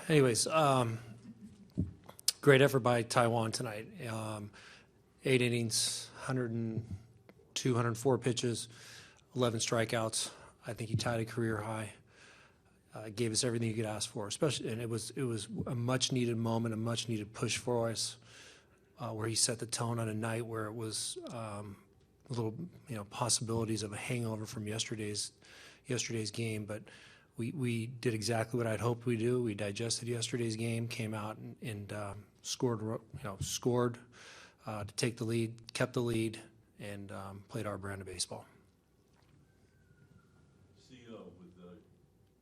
Anyways, great effort by Taijuan tonight. 8 innings, 102, 104 pitches, 11 strikeouts. I think he tied a career high. Gave us everything you could ask for, especially, and it was a much needed moment, a much needed push for us, where he set the tone on a night where it was a little, possibilities of a hangover from yesterday's game, but we did exactly what I'd hoped we'd do. We digested yesterday's game, came out and scored to take the lead, kept the lead, and played our brand of baseball. CO with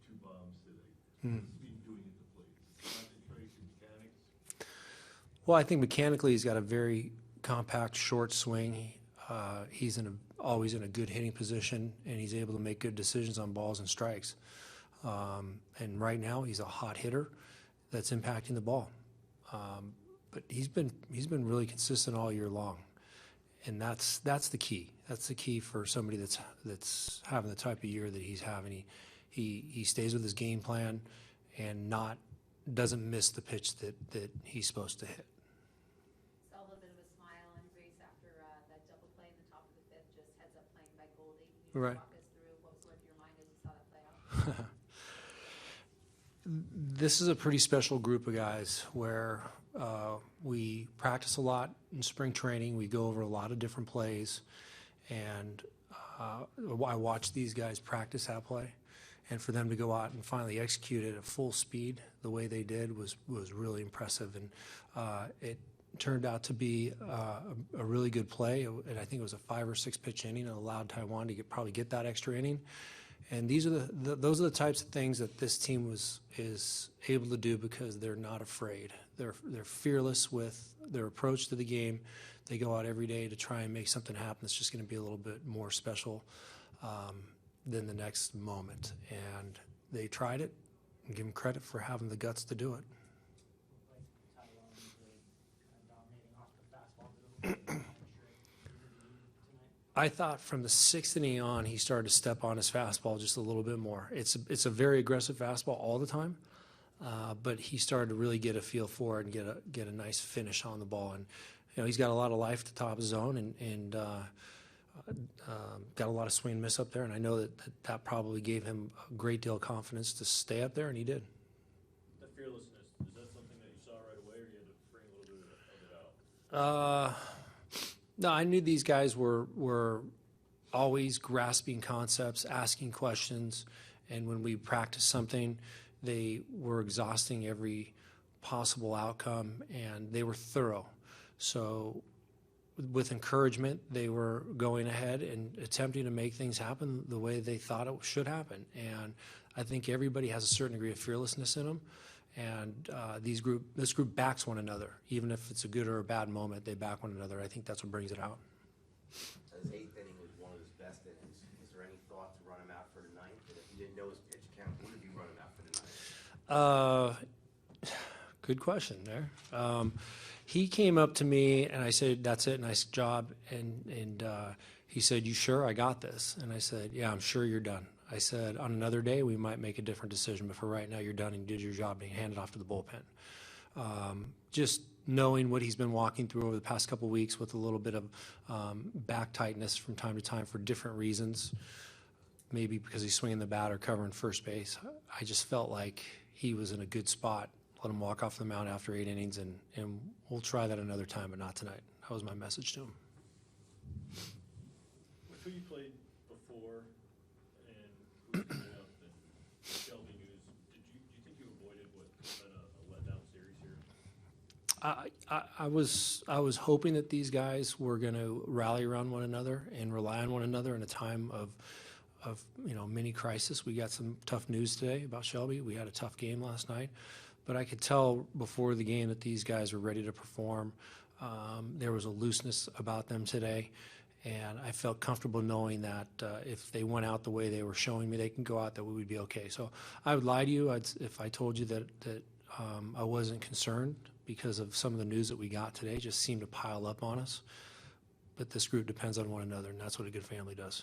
two bombs today. What's he doing at the plate? Concentration, mechanics? Well, I think mechanically he's got a very compact, short swing. He's always in a good hitting position, and he's able to make good decisions on balls and strikes. And right now he's a hot hitter that's impacting the ball. But he's been really consistent all year long, and that's the key. That's the key for somebody that's having the type of year that he's having. He stays with his game plan and doesn't miss the pitch that he's supposed to hit. Saw a little bit of a smile on Grace after that double play in the top of the fifth, just heads up playing by Goldie. Can you Right. walk us through what was going through your mind as you saw that play out? This is a pretty special group of guys where we practice a lot in spring training. We go over a lot of different plays, and I watch these guys practice that play, and for them to go out and finally execute it at full speed the way they did was really impressive, and it turned out to be a really good play, and I think it was a 5 or 6 pitch inning and allowed Taijuan to probably get that extra inning. And those are the types of things that this team is able to do because they're not afraid. They're fearless with their approach to the game. They go out every day to try and make something happen that's just going to be a little bit more special than the next moment. And they tried it, and give them credit for having the guts to do it. I thought from the 6th inning on, he started to step on his fastball just a little bit more. It's a very aggressive fastball all the time, but he started to really get a feel for it and get a nice finish on the ball. And he's got a lot of life at the top of the zone and got a lot of swing and miss up there. And I know that probably gave him a great deal of confidence to stay up there, and he did. The fearlessness, is that something that you saw right away, or you had to bring a little bit of it out? No, I knew these guys were always grasping concepts, asking questions, and when we practiced something, they were exhausting every possible outcome, and they were thorough. So with encouragement, they were going ahead and attempting to make things happen the way they thought it should happen. And I think everybody has a certain degree of fearlessness in them. And this group backs one another. Even if it's a good or a bad moment, they back one another. I think that's what brings it out. His 8th inning was one of his best innings. Is there any thought to run him out for the 9th? And if you didn't know his pitch count, would you run him out for the 9th? Good question there. He came up to me and I said, "That's it, nice job." And he said, "You sure? I got this." And I said, "Yeah, I'm sure you're done." I said, "On another day, we might make a different decision, but for right now, you're done and you did your job and you handed off to the bullpen." Just knowing what he's been walking through over the past couple of weeks with a little bit of back tightness from time to time for different reasons, maybe because he's swinging the bat or covering first base, I just felt like he was in a good spot. Let him walk off the mound after 8 innings, and we'll try that another time, but not tonight. That was my message to him. With who you played before and who you played up and Shelby News, do you think you avoided what's been a letdown series here? I was hoping that these guys were going to rally around one another and rely on one another in a time of mini crisis. We got some tough news today about Shelby. We had a tough game last night, but I could tell before the game that these guys were ready to perform. There was a looseness about them today, and I felt comfortable knowing that if they went out the way they were showing me they can go out, that we would be okay. So I would lie to you if I told you that I wasn't concerned, because of some of the news that we got today just seemed to pile up on us. But this group depends on one another, and that's what a good family does.